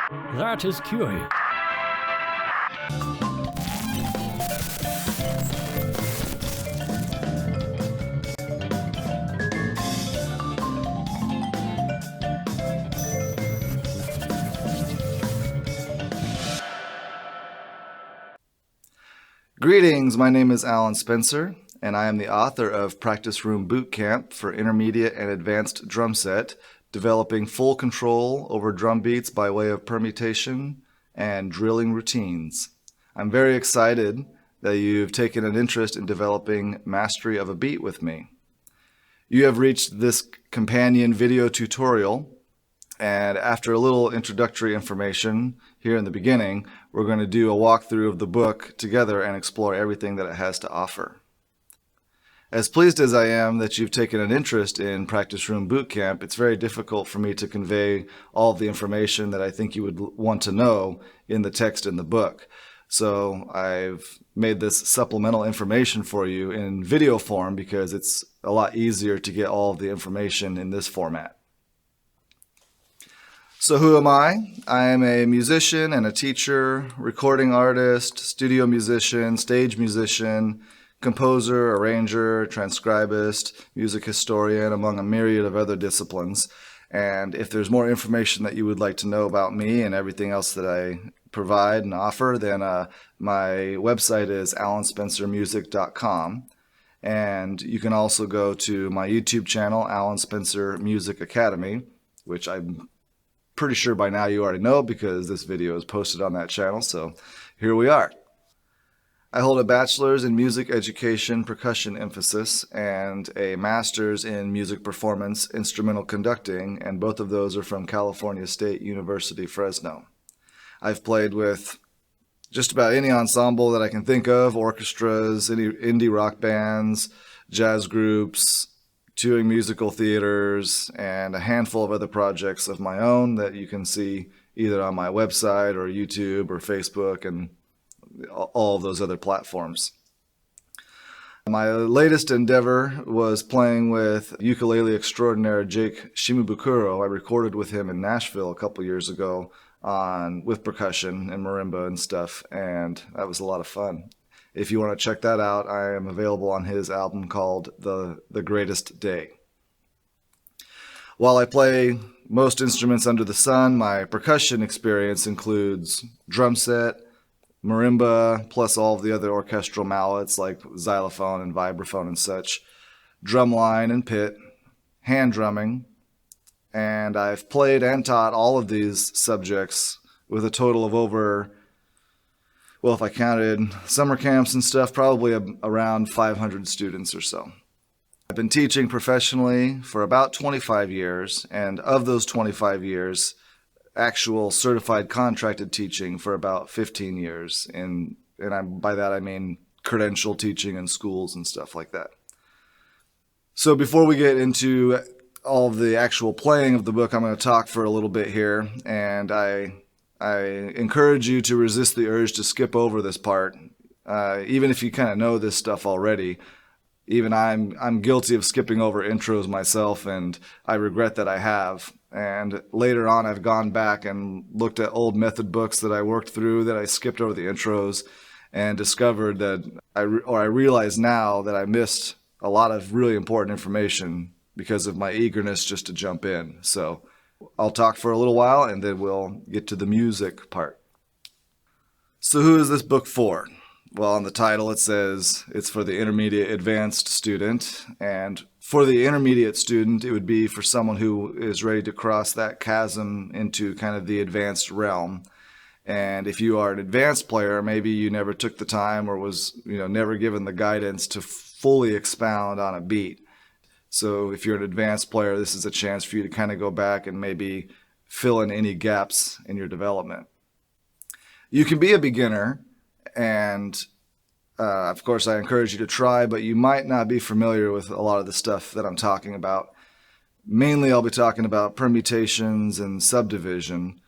That is curious. Greetings, my name is Allan Spencer, and I am the author of Practice Room Boot Camp for Intermediate and Advanced Drum Set, developing full control over drum beats by way of permutation and drilling routines. I'm very excited that you've taken an interest in developing mastery of a beat with me. You have reached this companion video tutorial, and after a little introductory information here in the beginning, we're going to do a walkthrough of the book together and explore everything that it has to offer. As pleased as I am that you've taken an interest in Practice Room Boot Camp, it's very difficult for me to convey all of the information that I think you would want to know in the text in the book. So I've made this supplemental information for you in video form because it's a lot easier to get all of the information in this format. So who am I? I am a musician and a teacher, recording artist, studio musician, stage musician, composer, arranger, transcribist, music historian, among a myriad of other disciplines. And if there's more information that you would like to know about me and everything else that I provide and offer, then my website is allanspencermusic.com. And you can also go to my YouTube channel, Allan Spencer Music Academy, which I'm pretty sure by now you already know because this video is posted on that channel, so here we are. I hold a bachelor's in music education percussion emphasis and a master's in music performance instrumental conducting, and both of those are from California State University, Fresno. I've played with just about any ensemble that I can think of, orchestras, any indie rock bands, jazz groups, touring musical theaters, and a handful of other projects of my own that you can see either on my website or YouTube or Facebook and all of those other platforms. My latest endeavor was playing with ukulele extraordinaire Jake Shimabukuro. I recorded with him in Nashville a couple years ago with percussion and marimba and stuff, and that was a lot of fun. If you want to check that out, I am available on his album called The Greatest Day. While I play most instruments under the sun, my percussion experience includes drum set, marimba, plus all of the other orchestral mallets like xylophone and vibraphone and such, drumline and pit, hand drumming, and I've played and taught all of these subjects with a total of over, well, if I counted summer camps and stuff, probably around 500 students or so. I've been teaching professionally for about 25 years, and of those 25 years, actual certified contracted teaching for about 15 years. By that I mean credential teaching in schools and stuff like that. So before we get into all of the actual playing of the book, I'm going to talk for a little bit here, and I encourage you to resist the urge to skip over this part, even if you kind of know this stuff already. Even I'm guilty of skipping over intros myself, and I regret that I have. And later on, I've gone back and looked at old method books that I worked through that I skipped over the intros, and discovered that I realize now that I missed a lot of really important information because of my eagerness just to jump in. So I'll talk for a little while and then we'll get to the music part. So who is this book for? Well, on the title it says it's for the intermediate advanced student, and for the intermediate student it would be for someone who is ready to cross that chasm into kind of the advanced realm. And if you are an advanced player, maybe you never took the time or was never given the guidance to fully expound on a beat. So if you're an advanced player, this is a chance for you to kind of go back and maybe fill in any gaps in your development. You can be a beginner, and of course I encourage you to try, but you might not be familiar with a lot of the stuff that I'm talking about. Mainly I'll be talking about permutations and subdivision,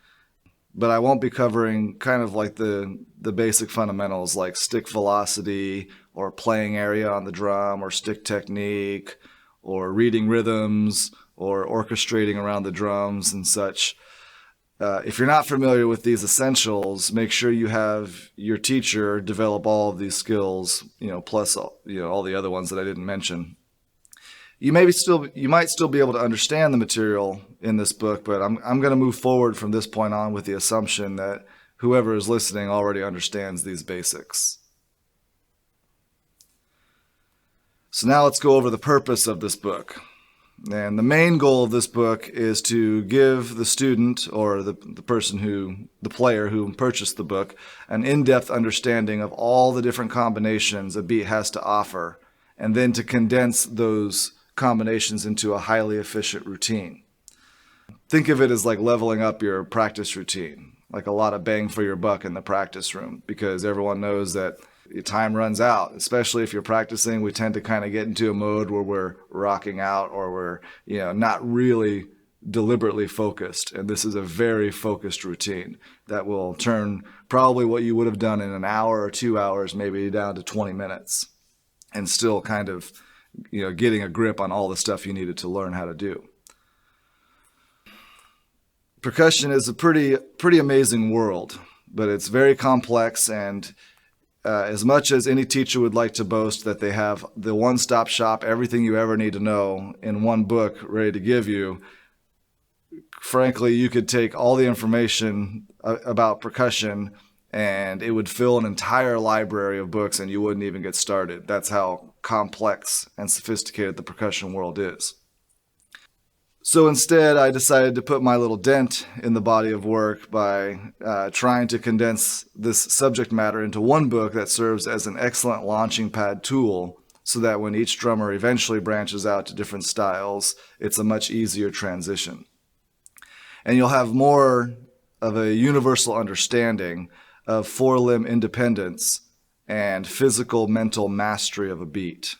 but I won't be covering kind of like the basic fundamentals like stick velocity or playing area on the drum or stick technique or reading rhythms or orchestrating around the drums and such. If you're not familiar with these essentials, make sure you have your teacher develop all of these skills, plus all the other ones that I didn't mention. You might still be able to understand the material in this book, but I'm going to move forward from this point on with the assumption that whoever is listening already understands these basics. So now let's go over the purpose of this book. And the main goal of this book is to give the student or the player who purchased the book an in-depth understanding of all the different combinations a beat has to offer, and then to condense those combinations into a highly efficient routine. Think of it as like leveling up your practice routine, like a lot of bang for your buck in the practice room, because everyone knows that your time runs out, especially if you're practicing. We tend to kind of get into a mode where we're rocking out or we're, not really deliberately focused. And this is a very focused routine that will turn probably what you would have done in an hour or 2 hours, maybe down to 20 minutes, and still kind of, getting a grip on all the stuff you needed to learn how to do. Percussion is a pretty amazing world, but it's very complex, and as much as any teacher would like to boast that they have the one-stop shop, everything you ever need to know in one book ready to give you, frankly, you could take all the information about percussion and it would fill an entire library of books and you wouldn't even get started. That's how complex and sophisticated the percussion world is. So instead, I decided to put my little dent in the body of work by trying to condense this subject matter into one book that serves as an excellent launching pad tool, so that when each drummer eventually branches out to different styles, it's a much easier transition. And you'll have more of a universal understanding of four-limb independence and physical mental mastery of a beat.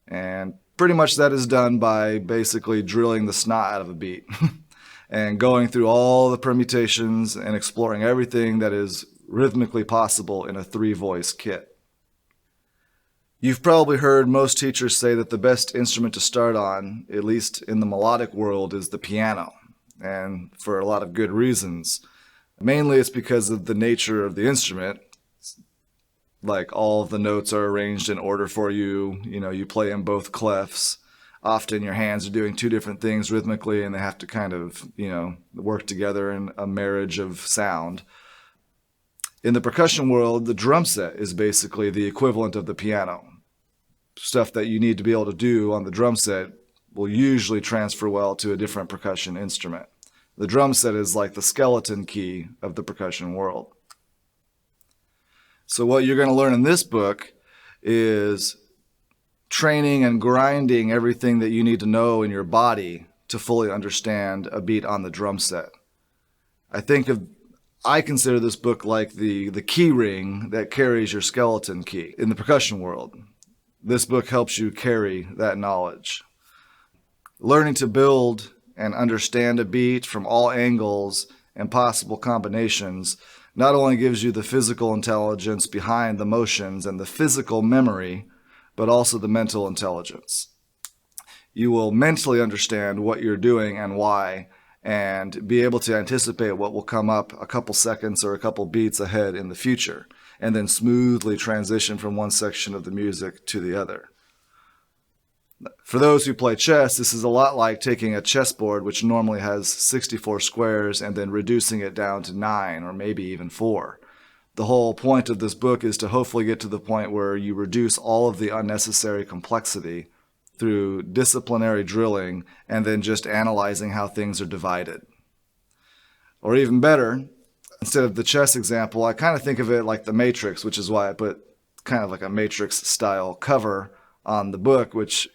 And pretty much that is done by basically drilling the snot out of a beat and going through all the permutations and exploring everything that is rhythmically possible in a 3-voice kit. You've probably heard most teachers say that the best instrument to start on, at least in the melodic world, is the piano, and for a lot of good reasons. Mainly it's because of the nature of the instrument. Like, all of the notes are arranged in order for you. You play in both clefs. Often your hands are doing two different things rhythmically, and they have to kind of, work together in a marriage of sound. In the percussion world, the drum set is basically the equivalent of the piano. Stuff that you need to be able to do on the drum set will usually transfer well to a different percussion instrument. The drum set is like the skeleton key of the percussion world. So what you're going to learn in this book is training and grinding everything that you need to know in your body to fully understand a beat on the drum set. I consider this book like the key ring that carries your skeleton key in the percussion world. This book helps you carry that knowledge. Learning to build and understand a beat from all angles and possible combinations not only gives you the physical intelligence behind the motions and the physical memory, but also the mental intelligence. You will mentally understand what you're doing and why, and be able to anticipate what will come up a couple seconds or a couple beats ahead in the future, and then smoothly transition from one section of the music to the other. For those who play chess, this is a lot like taking a chessboard, which normally has 64 squares, and then reducing it down to 9 or maybe even 4. The whole point of this book is to hopefully get to the point where you reduce all of the unnecessary complexity through disciplinary drilling and then just analyzing how things are divided. Or even better, instead of the chess example, I kind of think of it like the Matrix, which is why I put kind of like a Matrix-style cover on the book, which,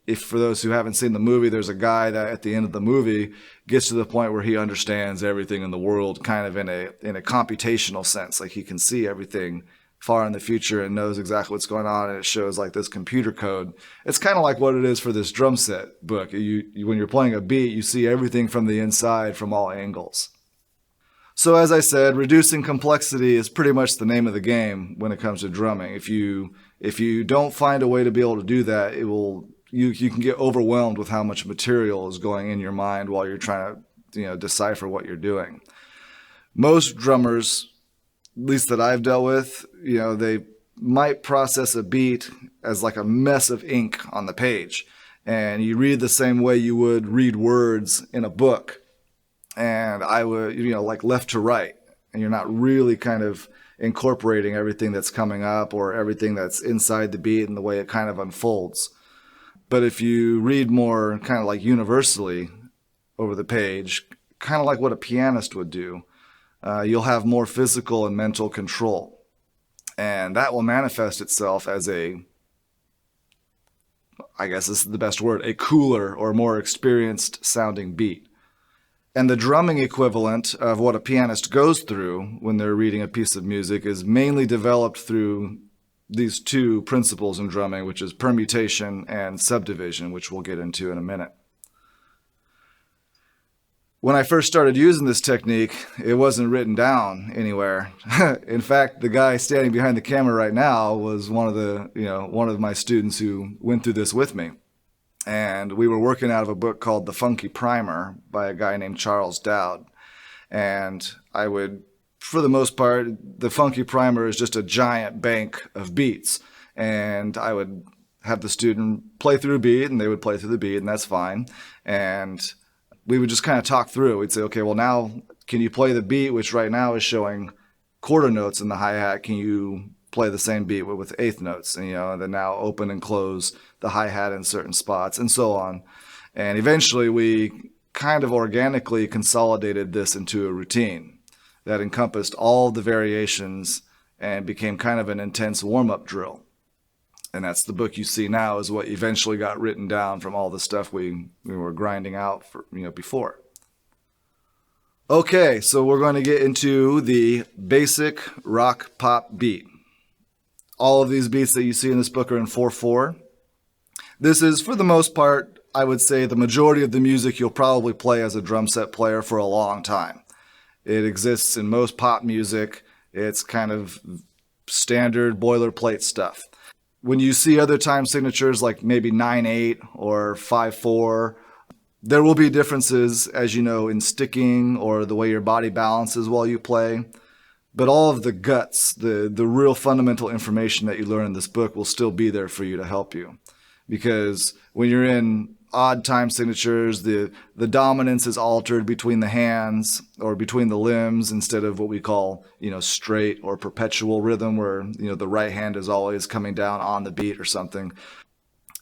if for those who haven't seen the movie, there's a guy that at the end of the movie gets to the point where he understands everything in the world kind of in a computational sense. Like, he can see everything far in the future and knows exactly what's going on, and it shows like this computer code. It's kind of like what it is for this drum set book. When you're playing a beat, you see everything from the inside from all angles. So as I said, reducing complexity is pretty much the name of the game when it comes to drumming. If you don't find a way to be able to do that, you can get overwhelmed with how much material is going in your mind while you're trying to decipher what you're doing. Most drummers, at least that I've dealt with, they might process a beat as like a mess of ink on the page. And you read the same way you would read words in a book. And I would, like left to right. And you're not really kind of incorporating everything that's coming up or everything that's inside the beat and the way it kind of unfolds. But if you read more kind of like universally over the page, kind of like what a pianist would do, you'll have more physical and mental control. And that will manifest itself as I guess this is the best word, a cooler or more experienced sounding beat. And the drumming equivalent of what a pianist goes through when they're reading a piece of music is mainly developed through these two principles in drumming, which is permutation and subdivision, which we'll get into in a minute. When I first started using this technique, it wasn't written down anywhere. In fact, the guy standing behind the camera right now was one of my students who went through this with me. And we were working out of a book called The Funky Primer by a guy named Charles Dowd. And I would, for the most part, the Funky Primer is just a giant bank of beats. And I would have the student play through a beat, and they would play through the beat, and that's fine. And we would just kind of talk through. We'd say, okay, well now, can you play the beat, which right now is showing quarter notes in the hi-hat? Can you play the same beat with eighth notes? And, and then now open and close the hi-hat in certain spots, and so on. And eventually we kind of organically consolidated this into a routine that encompassed all the variations and became kind of an intense warm-up drill. And that's the book you see now is what eventually got written down from all the stuff we were grinding out for, before. Okay, so we're going to get into the basic rock pop beat. All of these beats that you see in this book are in 4/4. This is, for the most part, I would say the majority of the music you'll probably play as a drum set player for a long time. It exists in most pop music. It's kind of standard boilerplate stuff. When you see other time signatures like maybe 9/8 or 5/4, there will be differences, as you know, in sticking or the way your body balances while you play. But all of the guts, the real fundamental information that you learn in this book will still be there for you to help you. Because when you're in odd time signatures, the dominance is altered between the hands or between the limbs instead of what we call, straight or perpetual rhythm where, the right hand is always coming down on the beat or something.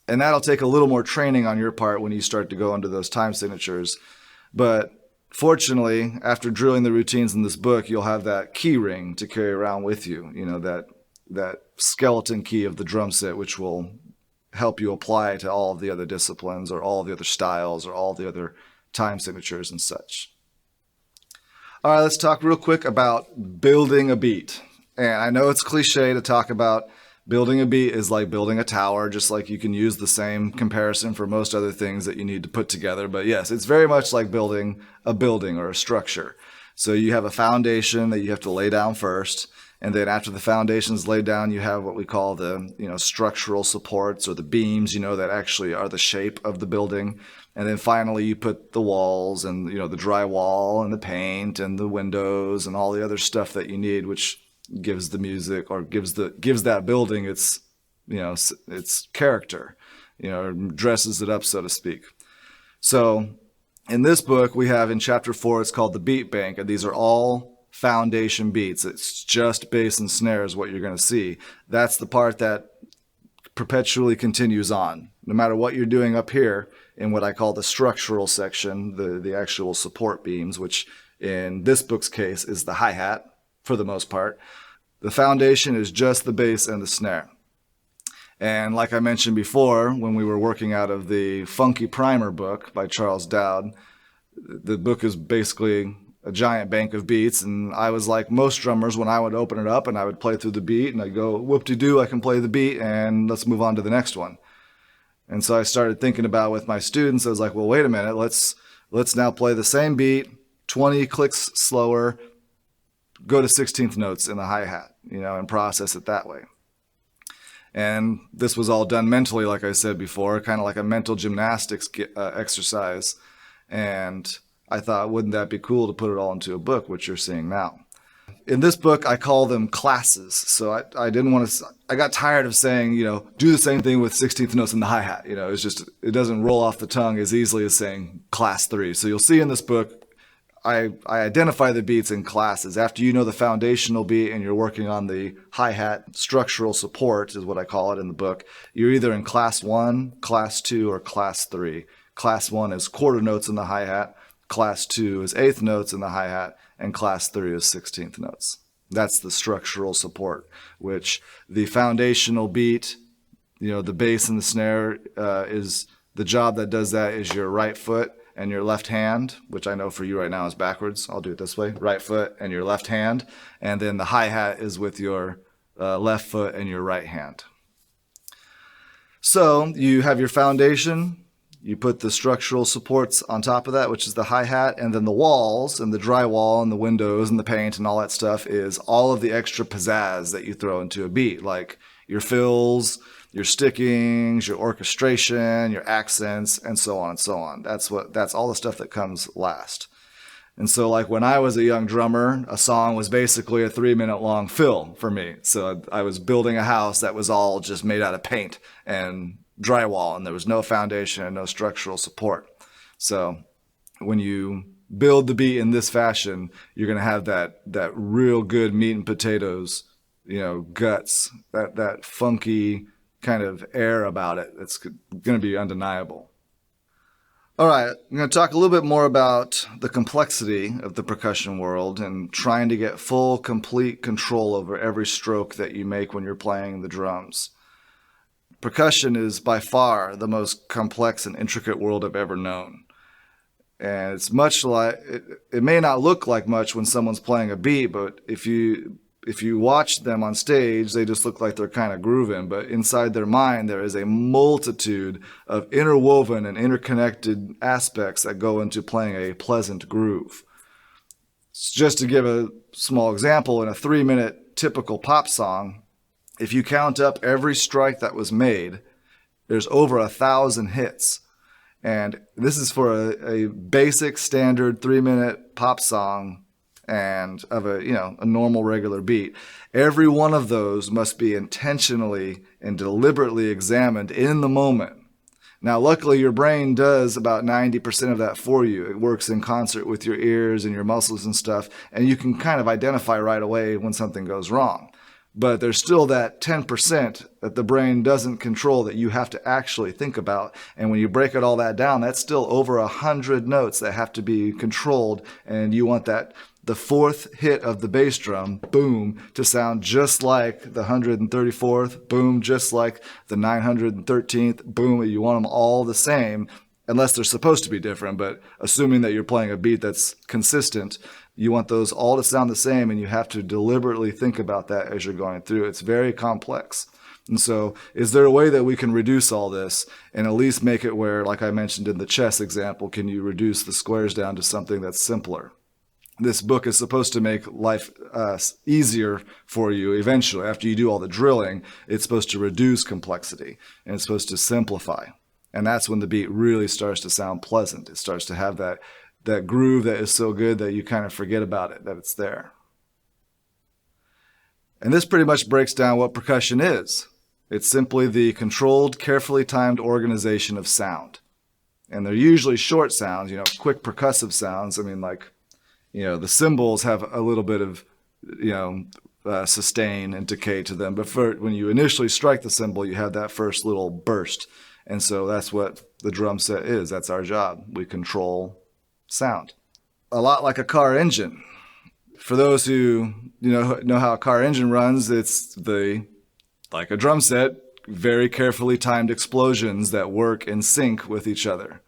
And that'll take a little more training on your part when you start to go into those time signatures. But fortunately, after drilling the routines in this book, you'll have that key ring to carry around with you, that skeleton key of the drum set, which will help you apply to all of the other disciplines or all of the other styles or all the other time signatures and such. All right, let's talk real quick about building a beat. And I know it's cliche to talk about building a beat is like building a tower, just like you can use the same comparison for most other things that you need to put together. But yes, it's very much like building a building or a structure. So you have a foundation that you have to lay down first. And then after the foundation is laid down, you have what we call the, structural supports or the beams, that actually are the shape of the building. And then finally you put the walls and, the drywall and the paint and the windows and all the other stuff that you need, which gives the music or gives that building its character, dresses it up, so to speak. So in this book, we have in chapter 4, it's called the Beat Bank, and these are all foundation beats. It's just bass and snare is what you're going to see. That's the part that perpetually continues on. No matter what you're doing up here in what I call the structural section, the actual support beams, which in this book's case is the hi-hat for the most part, the foundation is just the bass and the snare. And like I mentioned before, when we were working out of the Funky Primer book by Charles Dowd, the book is basically a giant bank of beats, and I was like most drummers when I would open it up and I would play through the beat and I'd go, whoop-de-doo, I can play the beat and let's move on to the next one. And so I started thinking about with my students, I was like, well, wait a minute, let's now play the same beat, 20 clicks slower, go to 16th notes in the hi-hat, and process it that way. And this was all done mentally, like I said before, kind of like a mental gymnastics exercise. And I thought, wouldn't that be cool to put it all into a book, which you're seeing now. In this book, I call them classes. So I didn't want to, I got tired of saying, do the same thing with 16th notes in the hi-hat. It doesn't roll off the tongue as easily as saying class 3. So you'll see in this book, I identify the beats in classes. After you know the foundational beat and you're working on the hi-hat structural support, is what I call it in the book, you're either in class 1, class 2, or class 3. Class 1 is quarter notes in the hi-hat, class 2 is eighth notes in the hi-hat, and class 3 is 16th notes. That's the structural support, which the foundational beat, the bass and the snare, is the job that does that is your right foot and your left hand, which I know for you right now is backwards. I'll do it this way: right foot and your left hand. And then the hi-hat is with your left foot and your right hand. So you have your foundation. You put the structural supports on top of that, which is the hi-hat, and then the walls and the drywall and the windows and the paint and all that stuff is all of the extra pizzazz that you throw into a beat, like your fills, your stickings, your orchestration, your accents, and so on and so on. That's all the stuff that comes last. And so like when I was a young drummer, a song was basically a 3-minute long fill for me. So I was building a house that was all just made out of paint and drywall, and there was no foundation and no structural support. So when you build the beat in this fashion, you're going to have that real good meat and potatoes, guts, that funky kind of air about it. That's going to be undeniable. All right, I'm going to talk a little bit more about the complexity of the percussion world and trying to get full, complete control over every stroke that you make when you're playing the drums. Percussion is by far the most complex and intricate world I've ever known. And it's much like, it may not look like much when someone's playing a beat, but if you watch them on stage, they just look like they're kind of grooving. But inside their mind, there is a multitude of interwoven and interconnected aspects that go into playing a pleasant groove. Just to give a small example, in a 3-minute typical pop song, if you count up every strike that was made, there's over 1,000 hits. And this is for a basic standard 3-minute pop song and of a normal regular beat. Every one of those must be intentionally and deliberately examined in the moment. Now, luckily, your brain does about 90% of that for you. It works in concert with your ears and your muscles and stuff, and you can kind of identify right away when something goes wrong. But there's still that 10% that the brain doesn't control that you have to actually think about. And when you break it all that down, that's still over 100 notes that have to be controlled. And you want the fourth hit of the bass drum, boom, to sound just like the 134th, boom, just like the 913th, boom. You want them all the same, unless they're supposed to be different. But assuming that you're playing a beat that's consistent, you want those all to sound the same, and you have to deliberately think about that as you're going through. It's very complex. And so is there a way that we can reduce all this and at least make it where, like I mentioned in the chess example, can you reduce the squares down to something that's simpler? This book is supposed to make life easier for you eventually. After you do all the drilling, it's supposed to reduce complexity, and it's supposed to simplify. And that's when the beat really starts to sound pleasant. It starts to have that groove that is so good that you kind of forget about it, that it's there. And this pretty much breaks down what percussion is. It's simply the controlled, carefully timed organization of sound. And they're usually short sounds, quick percussive sounds. I mean, like, the cymbals have a little bit of, sustain and decay to them. But when you initially strike the cymbal, you have that first little burst. And so that's what the drum set is. That's our job. We control sound. A lot like a car engine. For those who know how a car engine runs, it's like a drum set, very carefully timed explosions that work in sync with each other.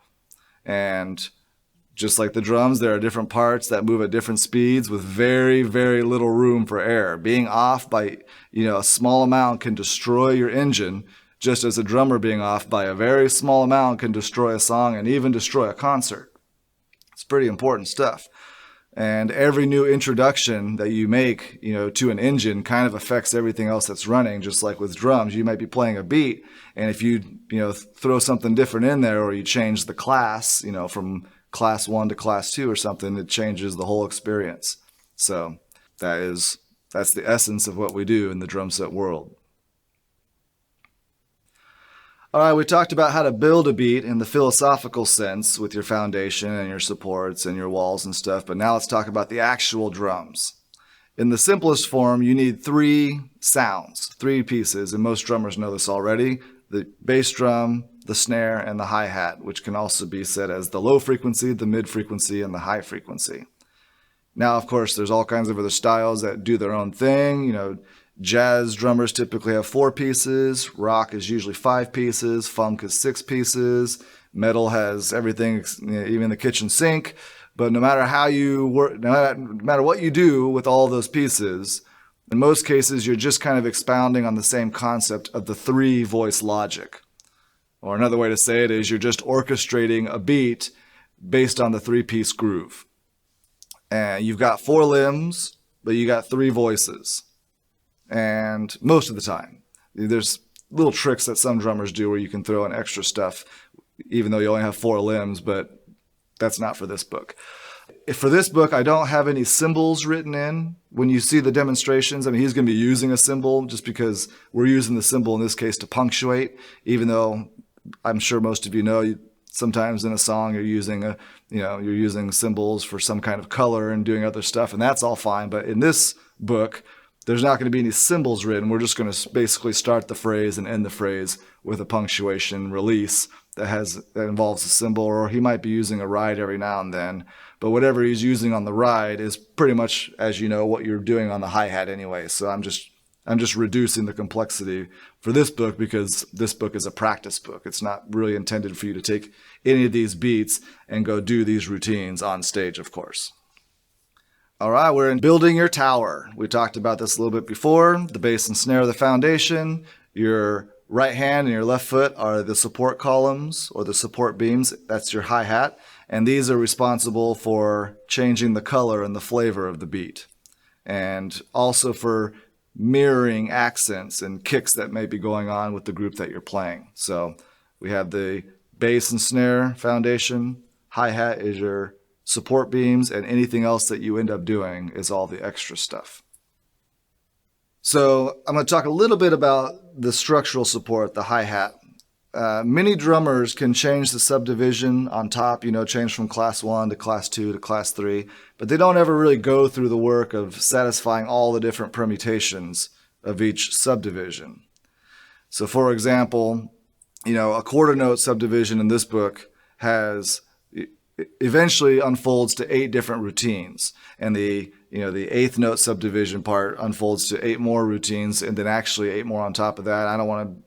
And just like the drums, there are different parts that move at different speeds with very, very little room for error. Being off by a small amount can destroy your engine, just as a drummer being off by a very small amount can destroy a song and even destroy a concert. It's pretty important stuff. And every new introduction that you make, to an engine kind of affects everything else that's running. Just like with drums, you might be playing a beat, and if you, throw something different in there, or you change the class, from class 1 to class 2 or something, it changes the whole experience. So that's the essence of what we do in the drum set world. All right, we talked about how to build a beat in the philosophical sense with your foundation and your supports and your walls and stuff, but now let's talk about the actual drums. In the simplest form, you need 3 sounds, 3 pieces, and most drummers know this already: the bass drum, the snare, and the hi-hat, which can also be said as the low frequency, the mid frequency, and the high frequency. Now, of course, there's all kinds of other styles that do their own thing. You know, jazz drummers typically have 4 pieces, rock is usually 5 pieces, funk is 6 pieces, metal has everything, even the kitchen sink. But no matter how you work, no matter what you do with all those pieces, in most cases you're just kind of expounding on the same concept of the 3-voice logic. Or another way to say it is you're just orchestrating a beat based on the 3-piece groove. And you've got 4 limbs, but you got 3 voices. And most of the time, there's little tricks that some drummers do where you can throw in extra stuff, even though you only have 4 limbs, but that's not for this book. For this book, I don't have any symbols written in. When you see the demonstrations, I mean, he's going to be using a symbol just because we're using the symbol in this case to punctuate, even though I'm sure most of you know sometimes in a song you're using symbols for some kind of color and doing other stuff, and that's all fine. But in this book, there's not going to be any symbols written. We're just going to basically start the phrase and end the phrase with a punctuation release that involves a symbol, or he might be using a ride every now and then. But whatever he's using on the ride is pretty much, as you know, what you're doing on the hi-hat anyway. So I'm just reducing the complexity for this book because this book is a practice book. It's not really intended for you to take any of these beats and go do these routines on stage, of course. All right, we're in building your tower. We talked about this a little bit before. The bass and snare are the foundation. Your right hand and your left foot are the support columns or the support beams. That's your hi-hat. And these are responsible for changing the color and the flavor of the beat. And also for mirroring accents and kicks that may be going on with the group that you're playing. So we have the bass and snare foundation. Hi-hat is your support beams, and anything else that you end up doing is all the extra stuff. So I'm going to talk a little bit about the structural support, the hi-hat. Many drummers can change the subdivision on top, change from class 1 to class 2 to class 3, but they don't ever really go through the work of satisfying all the different permutations of each subdivision. So for example, a quarter note subdivision in this book eventually unfolds to 8 different routines, and the 8th note subdivision part unfolds to 8 more routines, and then actually 8 more on top of that. I don't want to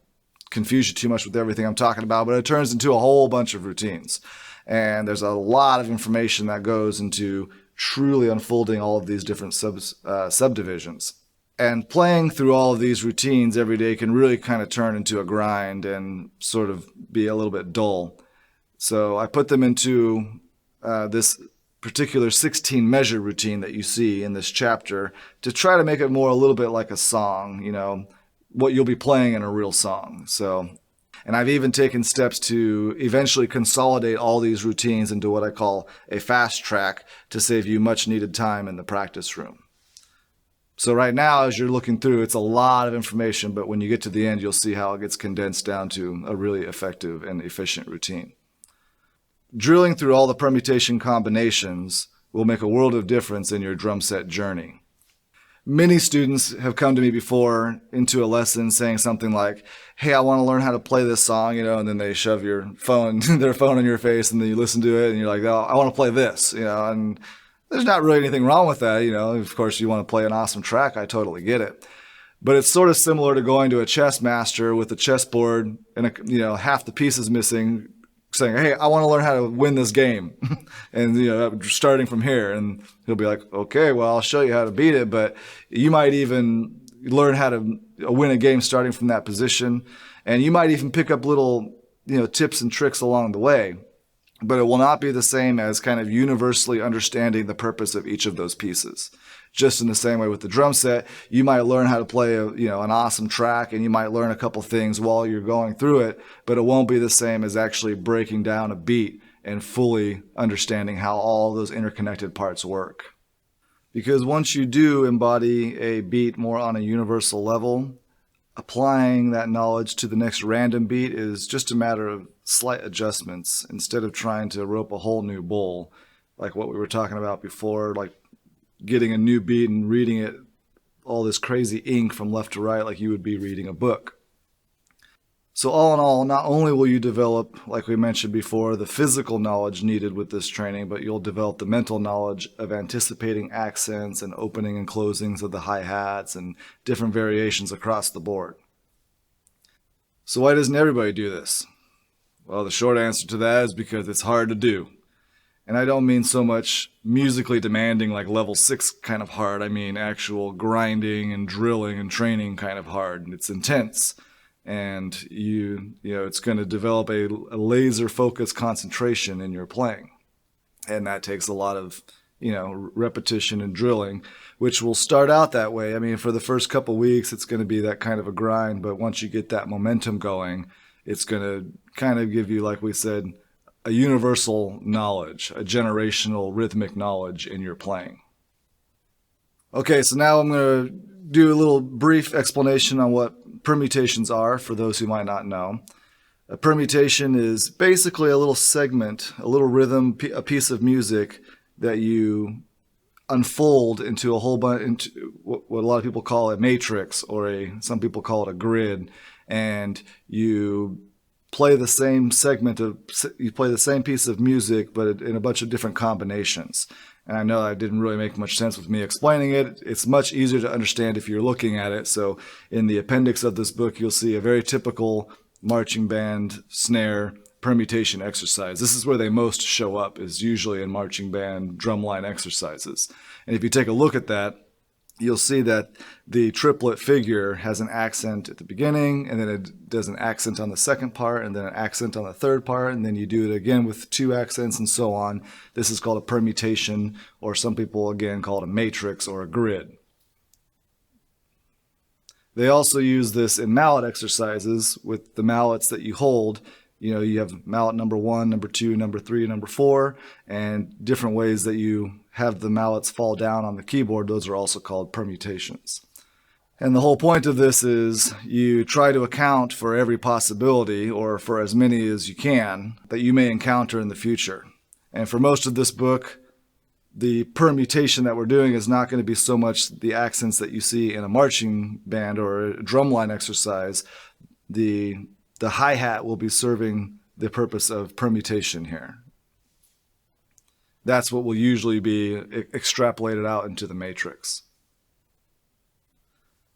confuse you too much with everything I'm talking about, but it turns into a whole bunch of routines, and there's a lot of information that goes into truly unfolding all of these different subdivisions. And playing through all of these routines every day can really kind of turn into a grind and sort of be a little bit dull. So I put them into this particular 16 measure routine that you see in this chapter to try to make it more a little bit like a song, what you'll be playing in a real song. So, and I've even taken steps to eventually consolidate all these routines into what I call a fast track to save you much needed time in the practice room. So right now, as you're looking through, it's a lot of information, but when you get to the end, you'll see how it gets condensed down to a really effective and efficient routine. Drilling through all the permutation combinations will make a world of difference in your drum set journey. Many students have come to me before into a lesson saying something like, hey, I want to learn how to play this song, and then they shove their phone in your face, and then you listen to it and you're like, oh, I want to play this, and there's not really anything wrong with that. Of course you want to play an awesome track. I totally get it. But it's sort of similar to going to a chess master with a chessboard and half the pieces missing, saying, hey, I want to learn how to win this game. And, starting from here. And he'll be like, okay, well, I'll show you how to beat it. But you might even learn how to win a game starting from that position. And you might even pick up little, tips and tricks along the way. But it will not be the same as kind of universally understanding the purpose of each of those pieces. Just in the same way with the drum set, you might learn how to play an awesome track, and you might learn a couple things while you're going through it, but it won't be the same as actually breaking down a beat and fully understanding how all those interconnected parts work. Because once you do embody a beat more on a universal level, applying that knowledge to the next random beat is just a matter of slight adjustments instead of trying to rope a whole new bull, like what we were talking about before, like getting a new beat and reading it all this crazy ink from left to right like you would be reading a book. So all in all, not only will you develop, like we mentioned before, the physical knowledge needed with this training, but you'll develop the mental knowledge of anticipating accents and opening and closings of the hi-hats and different variations across the board. So why doesn't everybody do this? Well, the short answer to that is because it's hard to do. And I don't mean so much musically demanding like level 6 kind of hard. I mean actual grinding and drilling and training kind of hard. It's intense. And you know, it's going to develop a laser focused concentration in your playing. And that takes a lot of, repetition and drilling, which will start out that way. I mean, for the first couple weeks, it's going to be that kind of a grind. But once you get that momentum going, it's going to kind of give you, like we said, a universal knowledge, a generational rhythmic knowledge in your playing. Okay, so now I'm going to do a little brief explanation on what permutations are for those who might not know. A permutation is basically a little segment, a little rhythm, a piece of music that you unfold into a whole bunch, into what a lot of people call a matrix, or some people call it a grid, and you play the same piece of music, but in a bunch of different combinations. And I know that didn't really make much sense with me explaining it. It's much easier to understand if you're looking at it. So in the appendix of this book, you'll see a very typical marching band snare permutation exercise. This is where they most show up, is usually in marching band drumline exercises. And if you take a look at that, you'll see that the triplet figure has an accent at the beginning, and then it does an accent on the second part, and then an accent on the third part, and then you do it again with 2 accents and so on. This is called a permutation, or some people again call it a matrix or a grid. They also use this in mallet exercises with the mallets that you hold. You have mallet number 1, number 2, number 3, number 4, and different ways that you have the mallets fall down on the keyboard. Those are also called permutations. And the whole point of this is you try to account for every possibility, or for as many as you can, that you may encounter in the future. And for most of this book, the permutation that we're doing is not going to be so much the accents that you see in a marching band or a drumline exercise. The hi-hat will be serving the purpose of permutation here. That's what will usually be extrapolated out into the matrix.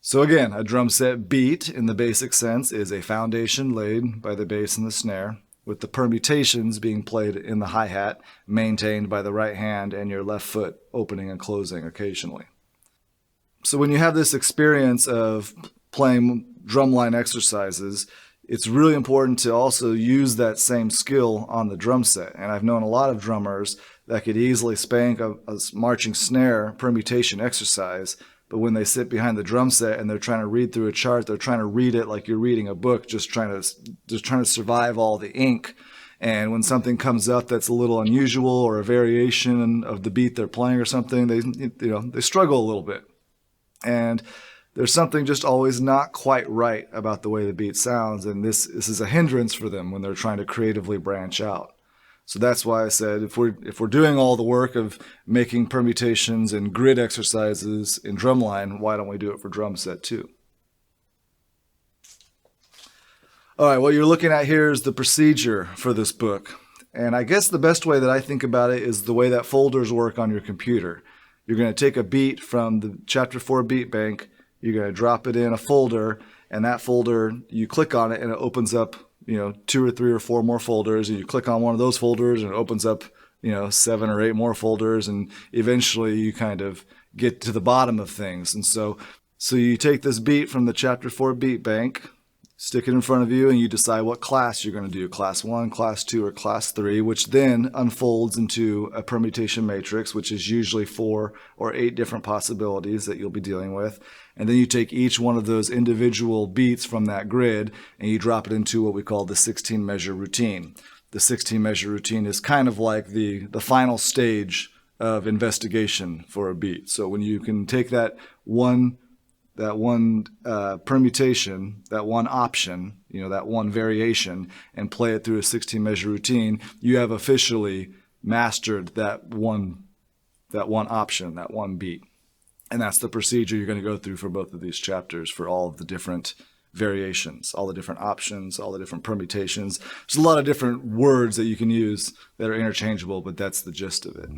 So again, a drum set beat in the basic sense is a foundation laid by the bass and the snare, with the permutations being played in the hi-hat, maintained by the right hand and your left foot opening and closing occasionally. So when you have this experience of playing drumline exercises, it's really important to also use that same skill on the drum set. And I've known a lot of drummers that could easily spank a marching snare permutation exercise, but when they sit behind the drum set and they're trying to read through a chart, they're trying to read it like you're reading a book, just trying to survive all the ink. And when something comes up that's a little unusual, or a variation of the beat they're playing or something, they struggle a little bit. And there's something just always not quite right about the way the beat sounds, and this is a hindrance for them when they're trying to creatively branch out. So that's why I said if we're doing all the work of making permutations and grid exercises in drumline, why don't we do it for drum set too? All right, what you're looking at here is the procedure for this book. And I guess the best way that I think about it is the way that folders work on your computer. You're going to take a beat from the Chapter 4 beat bank, you're going to drop it in a folder, and that folder, you click on it and it opens up 2 or 3 or 4 more folders, and you click on one of those folders and it opens up 7 or 8 more folders, and eventually you kind of get to the bottom of things. And so you take this beat from the Chapter 4 beat bank, stick it in front of you, and you decide what class you're going to do, class 1, class 2, or class 3, which then unfolds into a permutation matrix, which is usually 4 or 8 different possibilities that you'll be dealing with. And then you take each one of those individual beats from that grid and you drop it into what we call the 16 measure routine. the 16 measure routine is kind of like the final stage of investigation for a beat. So when you can take that one permutation, that one option, that one variation, and play it through a 16 measure routine, you have officially mastered that one option, that one beat. And that's the procedure you're going to go through for both of these chapters for all of the different variations, all the different options, all the different permutations. There's a lot of different words that you can use that are interchangeable, but that's the gist of it.